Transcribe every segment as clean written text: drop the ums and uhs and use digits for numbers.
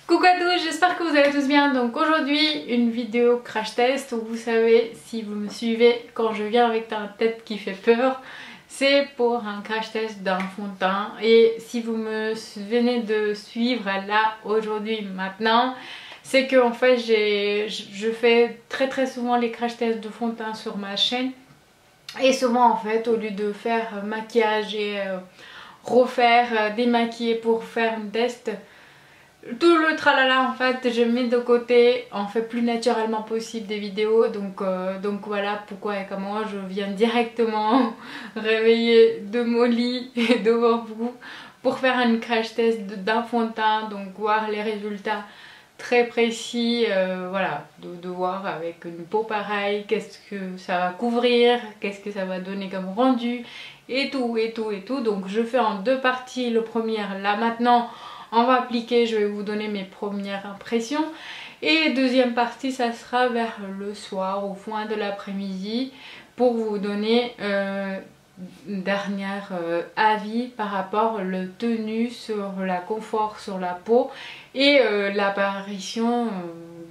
Coucou à tous, j'espère que vous allez tous bien. Donc aujourd'hui une vidéo crash test où vous savez, si vous me suivez quand je viens avec ta tête qui fait peur, c'est pour un crash test d'un fond de teint. Et si vous me venez de suivre là aujourd'hui maintenant, c'est que en fait je fais très souvent les crash tests de fond de teint sur ma chaîne. Et souvent en fait au lieu de faire maquillage et refaire démaquiller pour faire un test, tout le tralala en fait je mets de côté, on fait plus naturellement possible des vidéos, donc voilà pourquoi et comment je viens directement réveiller de mon lit devant vous pour faire un crash test d'un fond de teint, donc voir les résultats très précis, voilà, de voir avec une peau pareille qu'est-ce que ça va couvrir, qu'est-ce que ça va donner comme rendu et tout. Donc je fais en deux parties. Le premier là maintenant on va appliquer, je vais vous donner mes premières impressions, et deuxième partie ça sera vers le soir, au fin de l'après-midi, pour vous donner dernier avis par rapport le tenue sur la confort sur la peau et l'apparition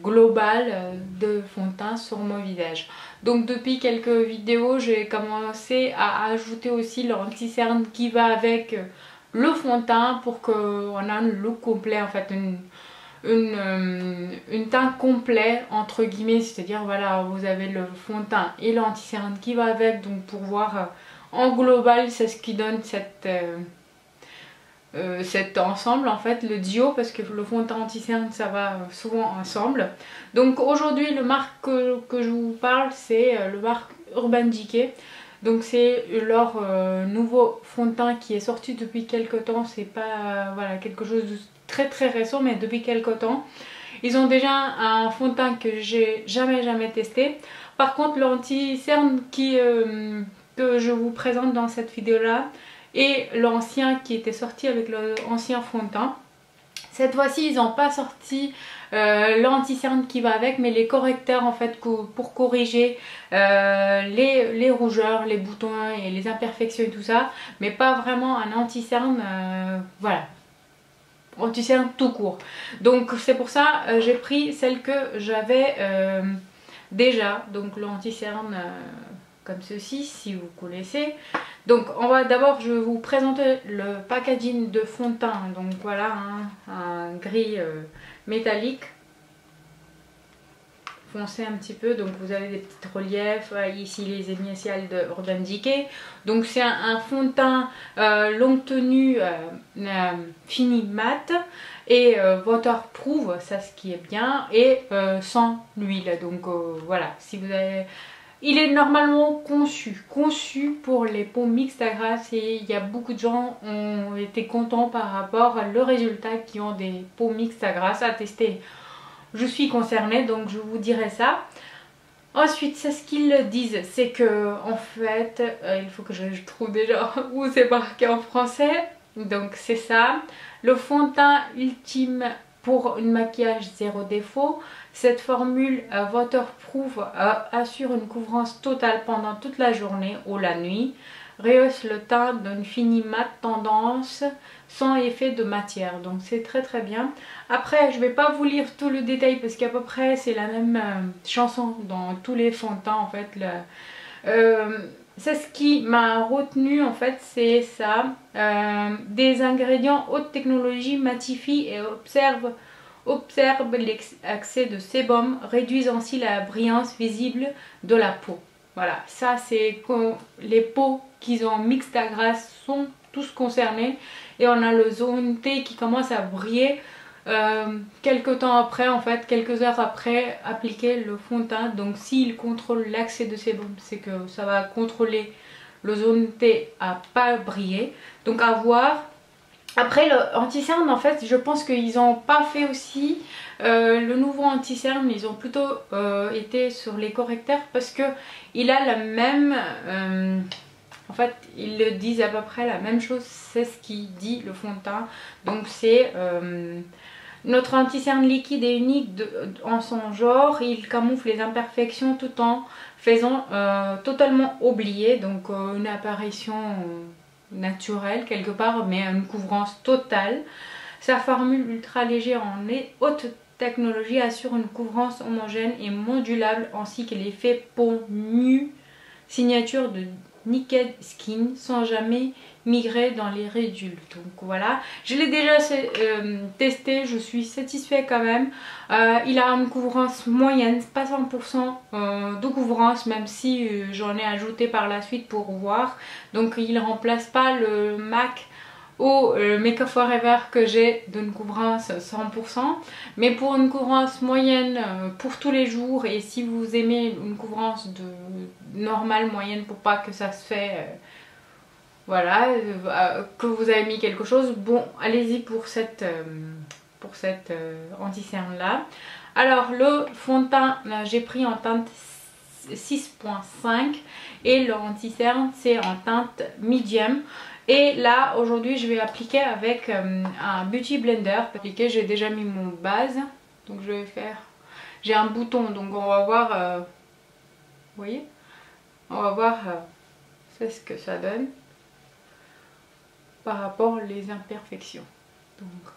globale de fond de teint sur mon visage. Donc depuis quelques vidéos j'ai commencé à ajouter aussi l'anti-cerne qui va avec le fond de teint pour qu'on ait un look complet, en fait une teint complet entre guillemets, c'est à dire voilà, vous avez le fond de teint et l'anti-cerne qui va avec, donc pour voir en global c'est ce qui donne cet ensemble en fait, le duo, parce que le fond de teint anti-cerne ça va souvent ensemble. Donc aujourd'hui le marque que je vous parle c'est le marque Urban Decay. Donc c'est leur nouveau fond de teint qui est sorti depuis quelques temps, c'est pas voilà, quelque chose de très récent, mais depuis quelques temps. Ils ont déjà un fond de teint que j'ai jamais testé. Par contre l'anti-cerne que je vous présente dans cette vidéo là et l'ancien qui était sorti avec l'ancien fond de teint, cette fois-ci ils n'ont pas sorti l'anti-cerne qui va avec, mais les correcteurs en fait pour corriger les rougeurs, les boutons et les imperfections et tout ça, mais pas vraiment un anti-cerne, voilà, anti-cerne tout court. Donc c'est pour ça j'ai pris celle que j'avais déjà, donc l'anti-cerne comme ceci, si vous connaissez. Donc on va d'abord, je vais vous présenter le packaging de fond de teint. Donc voilà, un gris métallique foncé un petit peu, donc vous avez des petits reliefs, ici les initiales de Urban Decay. Donc c'est un fond de teint longue tenue fini mat et waterproof, ça ce qui est bien, et sans l'huile. Donc voilà, si vous avez... Il est normalement conçu pour les peaux mixtes à grasse, et il y a beaucoup de gens ont été contents par rapport à le résultat qui ont des peaux mixtes à grasse à tester. Je suis concernée, donc je vous dirai ça. Ensuite, c'est ce qu'ils disent, c'est que en fait, il faut que je trouve déjà où c'est marqué en français. Donc c'est ça, le fond de teint ultime pour un maquillage zéro défaut. Cette formule waterproof assure une couvrance totale pendant toute la journée ou la nuit, rehausse le teint d'une fini mat tendance sans effet de matière. Donc c'est très bien. Après je vais pas vous lire tout le détail parce qu'à peu près c'est la même chanson dans tous les fonds de teint en fait. C'est ce qui m'a retenu en fait, c'est ça. Des ingrédients haute technologie matifient et observe l'excès de sébum, réduisent ainsi la brillance visible de la peau. Voilà, ça c'est les peaux qui ont mixte à grasse sont tous concernés, et on a le zone T qui commence à briller quelques temps après, en fait quelques heures après appliquer le fond de teint. Donc s'il contrôle l'accès de sébum, c'est que ça va contrôler le zone T à pas briller, donc à voir. Après le anti-cerne en fait je pense qu'ils n'ont pas fait aussi le nouveau anti-cerne, ils ont plutôt été sur les correcteurs, parce que il a la même en fait ils le disent à peu près la même chose, c'est ce qui dit le fond de teint. Donc c'est notre anti-cerne liquide et unique en son genre, il camoufle les imperfections tout en faisant totalement oublier, donc une apparition naturelle quelque part, mais une couvrance totale Sa formule ultra léger en haute technologie assure une couvrance homogène et modulable ainsi que l'effet peau nue signature de Naked Skin sans jamais migrer dans les ridules. Donc voilà, je l'ai déjà testé, je suis satisfaite quand même. Il a une couvrance moyenne, pas 100% de couvrance, même si j'en ai ajouté par la suite pour voir. Donc il ne remplace pas le MAC ou Make Up Forever que j'ai d'une couvrance 100%, mais pour une couvrance moyenne pour tous les jours, et si vous aimez une couvrance de normale moyenne pour pas que ça se fait voilà, que vous avez mis quelque chose, bon allez-y pour cette anti-cerne là. Alors le fond de teint j'ai pris en teinte 6.5 et le anti-cerne c'est en teinte medium. Et là aujourd'hui je vais appliquer avec un Beauty Blender. J'ai déjà mis mon base, donc je vais faire, j'ai un bouton, donc on va voir, vous voyez, on va voir c'est ce que ça donne par rapport aux imperfections. Donc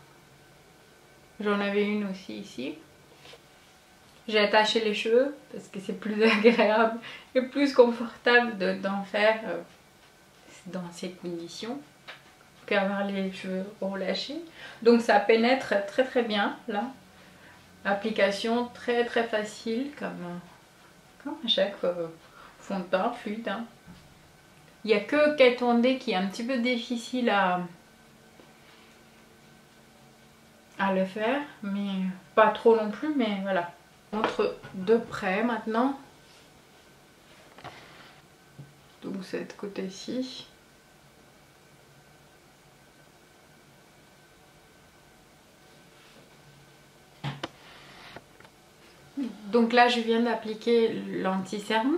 j'en avais une aussi ici. J'ai attaché les cheveux parce que c'est plus agréable et plus confortable d'en faire dans ces conditions qu'avoir les cheveux relâchés. Donc ça pénètre très très bien là. Application très très facile comme à chaque fond de teint fluide. Hein. Il n'y a que Kat Von D qui est un petit peu difficile à le faire, mais pas trop non plus, mais voilà. Je montre de près maintenant. Donc cette côté-ci. Donc là je viens d'appliquer l'anti-cerne,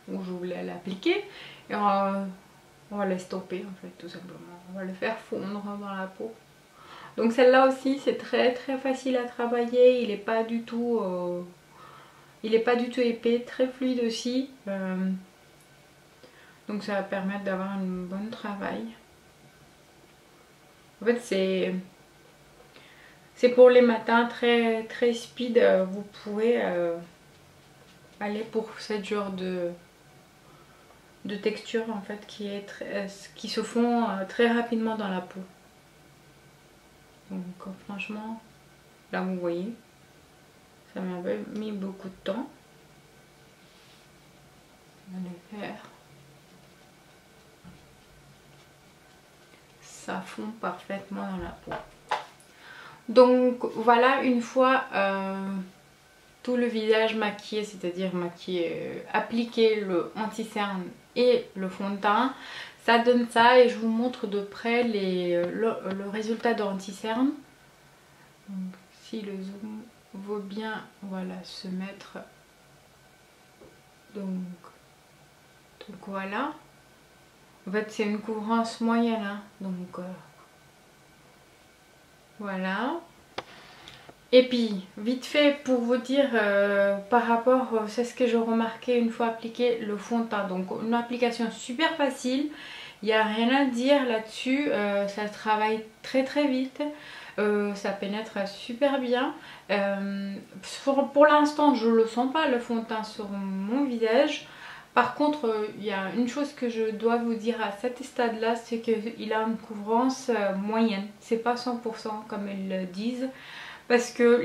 où je voulais l'appliquer, et on va l'estomper en fait tout simplement. On va le faire fondre dans la peau. Donc celle-là aussi c'est très très facile à travailler, il n'est pas du tout épais, très fluide aussi. Donc ça va permettre d'avoir un bon travail. En fait c'est pour les matins très très speed, vous pouvez aller pour ce genre de texture en fait qui se font très rapidement dans la peau. Donc franchement, là vous voyez, ça m'a mis beaucoup de temps. On va le faire. Ça fond parfaitement dans la peau. Donc voilà, une fois tout le visage maquillé, c'est-à-dire maquillé, appliqué le anti-cerne et le fond de teint, ça donne ça, et je vous montre de près le résultat de l'anti-cerne. Si le zoom vaut bien, voilà, se mettre, donc voilà. En fait c'est une couvrance moyenne, hein, donc voilà. Et puis vite fait pour vous dire par rapport, c'est ce que j'ai remarqué une fois appliqué le fond de teint. Donc une application super facile, il n'y a rien à dire là-dessus, ça travaille très très vite, ça pénètre super bien. Pour l'instant je ne le sens pas le fond de teint sur mon visage. Par contre il y a une chose que je dois vous dire à cet stade là, c'est qu'il a une couvrance moyenne, c'est pas 100% comme ils le disent. Parce que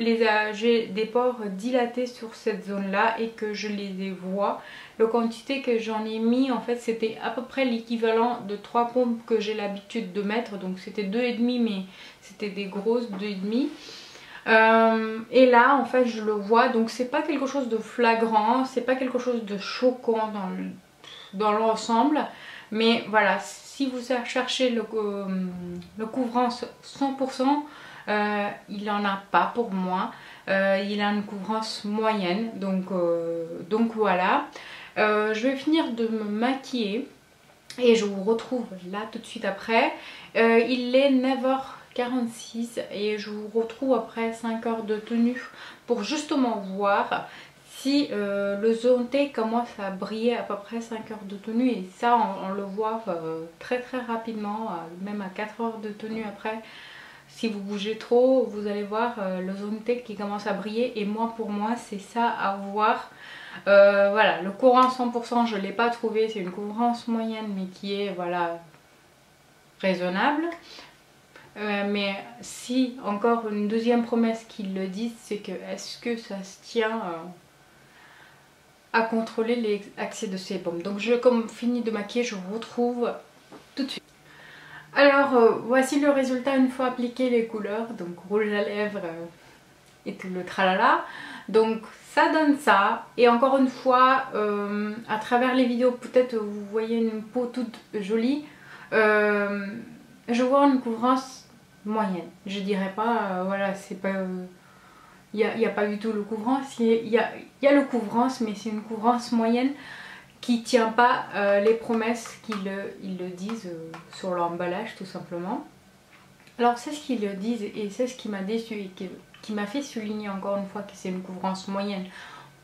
j'ai des pores dilatés sur cette zone là et que je les vois. La quantité que j'en ai mis en fait c'était à peu près l'équivalent de 3 pompes que j'ai l'habitude de mettre. Donc c'était 2,5 mais c'était des grosses 2,5. Et là en fait je le vois, donc c'est pas quelque chose de flagrant, c'est pas quelque chose de choquant dans l'ensemble. Mais voilà, si vous cherchez le couvrance 100%, il n'en a pas pour moi. Il a une couvrance moyenne, donc voilà. Je vais finir de me maquiller et je vous retrouve là tout de suite après. Il est 9h46 et je vous retrouve après 5 heures de tenue pour justement voir si le zone T commence à briller à peu près 5 heures de tenue, et ça on le voit très très rapidement, même à 4 heures de tenue après. si vous bougez trop, vous allez voir le zone T qui commence à briller. Et moi, pour moi, c'est ça à voir. Voilà, le courant 100%, je ne l'ai pas trouvé. C'est une couvrance moyenne, mais qui est, voilà, raisonnable. Mais si, encore une deuxième promesse qu'ils le disent, c'est que est-ce que ça se tient à contrôler les accès de sébum. Donc je finis de maquiller, je vous retrouve tout de suite. Alors voici le résultat une fois appliqué les couleurs, donc rouge à lèvres et tout le tralala. Donc ça donne ça, et encore une fois à travers les vidéos peut-être vous voyez une peau toute jolie. Je vois une couvrance moyenne, je dirais pas voilà, c'est pas il n'y a pas du tout le couvrance, il y a le couvrance, mais c'est une couvrance moyenne qui ne tient pas les promesses qu'ils le disent sur l'emballage tout simplement. Alors c'est ce qu'ils le disent et c'est ce qui m'a déçu et qui m'a fait souligner encore une fois que c'est une couvrance moyenne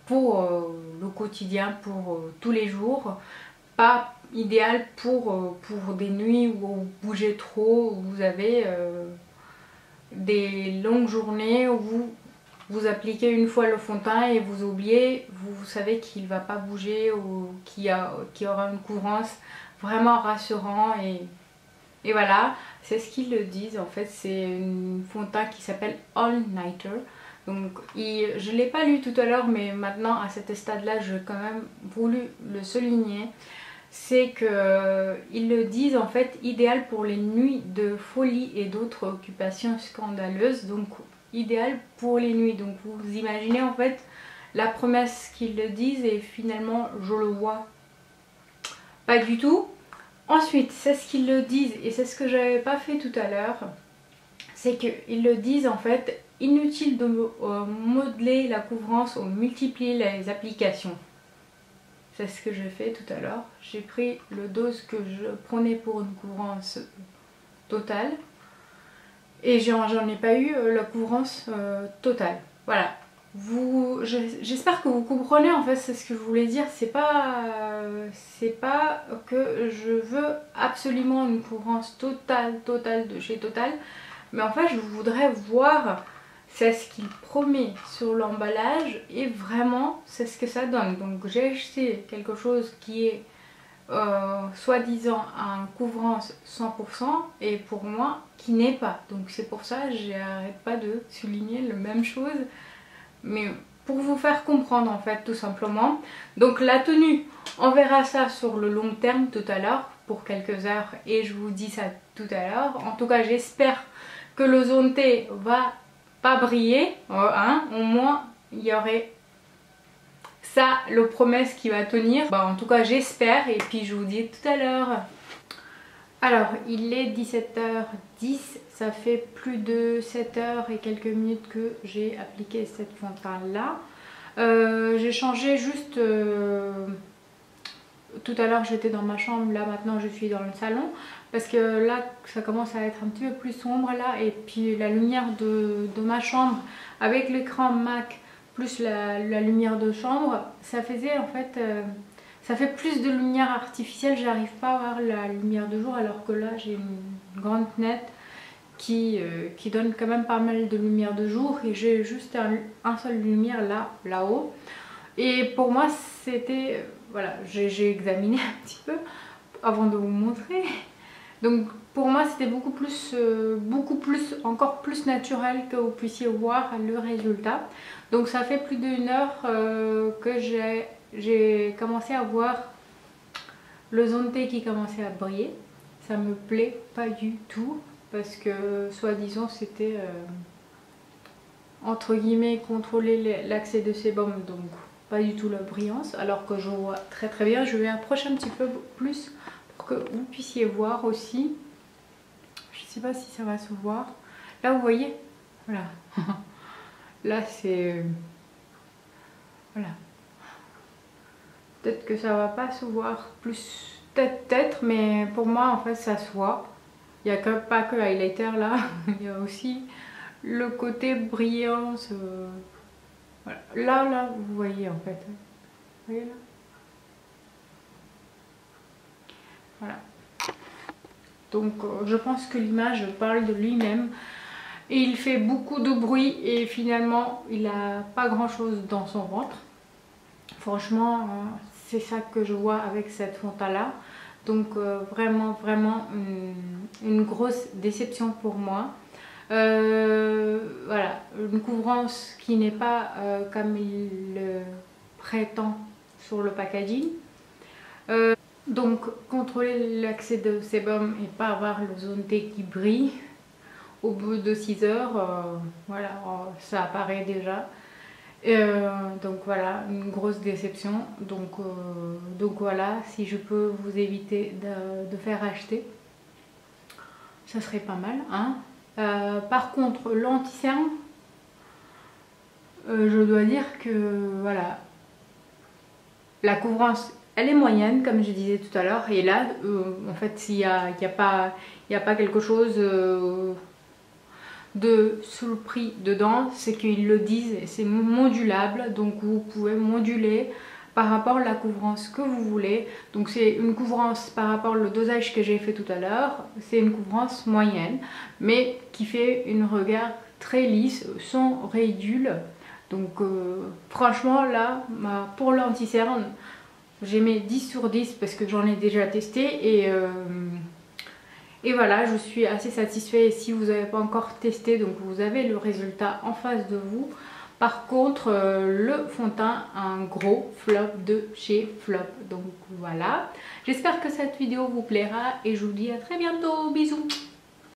pour le quotidien, pour tous les jours, pas idéal pour des nuits où vous bougez trop, où vous avez des longues journées où vous appliquez une fois le fond de teint et vous oubliez, vous savez qu'il ne va pas bouger ou qu'il y aura une couvrance vraiment rassurant et voilà, c'est ce qu'ils le disent en fait. C'est une fond de teint qui s'appelle All Nighter. Donc je ne l'ai pas lu tout à l'heure, mais maintenant à cet stade là j'ai quand même voulu le souligner. C'est qu'ils le disent en fait idéal pour les nuits de folie et d'autres occupations scandaleuses. Donc idéal pour les nuits. Donc vous imaginez en fait la promesse qu'ils le disent et finalement je le vois pas du tout. Ensuite c'est ce qu'ils le disent et c'est ce que j'avais pas fait tout à l'heure, c'est qu'ils le disent en fait inutile de modeler la couvrance ou multiplier les applications. C'est ce que j'ai fait tout à l'heure. J'ai pris le dose que je prenais pour une couvrance totale. Et j'en ai pas eu la couvrance totale. Voilà. J'espère que vous comprenez en fait, c'est ce que je voulais dire. C'est pas que je veux absolument une couvrance totale de chez Total. Mais en fait je voudrais voir c'est ce qu'il promet sur l'emballage et vraiment c'est ce que ça donne. Donc j'ai acheté quelque chose qui est soi-disant un couvrance 100% et pour moi qui n'est pas. Donc c'est pour ça que j'arrête pas de souligner la même chose, mais pour vous faire comprendre en fait tout simplement. Donc la tenue, on verra ça sur le long terme tout à l'heure pour quelques heures et je vous dis ça tout à l'heure. En tout cas j'espère que le zone T va pas briller, hein, au moins il y aurait ça, le promesse qui va tenir. Bah, en tout cas j'espère et puis je vous dis tout à l'heure. Alors il est 17h10, ça fait plus de 7h et quelques minutes que j'ai appliqué cette fond de teint là. J'ai changé juste tout à l'heure j'étais dans ma chambre, là maintenant je suis dans le salon parce que là ça commence à être un petit peu plus sombre là et puis la lumière de ma chambre avec l'écran Mac plus la lumière de chambre, ça faisait en fait ça fait plus de lumière artificielle, j'arrive pas à voir la lumière de jour alors que là j'ai une grande fenêtre qui donne quand même pas mal de lumière de jour et j'ai juste un seul lumière là-haut. Et pour moi c'était, voilà, j'ai examiné un petit peu avant de vous montrer. Donc pour moi c'était beaucoup plus, encore plus naturel que vous puissiez voir le résultat. Donc ça fait plus d'une heure que j'ai commencé à voir le zone T qui commençait à briller. Ça me plaît pas du tout parce que soi-disant c'était entre guillemets contrôler l'accès de sébum, donc pas du tout la brillance, alors que je vois très très bien. Je vais approcher un petit peu plus pour que vous puissiez voir aussi. Je sais pas si ça va se voir. Là vous voyez, voilà. Là c'est, voilà. Peut-être que ça va pas se voir plus, peut-être, mais pour moi en fait ça se voit. Il n'y a pas que l'highlighter là, il y a aussi le côté brillance. Voilà. Là, vous voyez en fait. Vous voyez là? Voilà. Donc je pense que l'image parle de lui-même. et il fait beaucoup de bruit et finalement il n'a pas grand chose dans son ventre. Franchement c'est ça que je vois avec cette fond teint là. Donc vraiment une grosse déception pour moi. Voilà, une couvrance qui n'est pas comme il le prétend sur le packaging. Donc contrôler l'accès de sébum et pas avoir le zone T qui brille au bout de 6 heures, voilà, ça apparaît déjà. Donc voilà, une grosse déception. Donc voilà, si je peux vous éviter de faire acheter, ça serait pas mal, hein. Par contre, l'anti-cerne, je dois dire que voilà, la couvrance elle est moyenne comme je disais tout à l'heure, et là en fait s'il n'y a pas quelque chose de sous le prix dedans, c'est qu'ils le disent, c'est modulable, donc vous pouvez moduler par rapport à la couvrance que vous voulez. Donc c'est une couvrance par rapport au dosage que j'ai fait tout à l'heure, c'est une couvrance moyenne mais qui fait une regard très lisse sans raidule. Donc franchement là pour l'anti-cerne j'ai mis 10 sur 10 parce que j'en ai déjà testé et voilà, je suis assez satisfaite. Et si vous n'avez pas encore testé, donc vous avez le résultat en face de vous. Par contre, le fond de teint, un gros flop de chez Flop. Donc voilà, j'espère que cette vidéo vous plaira et je vous dis à très bientôt. Bisous.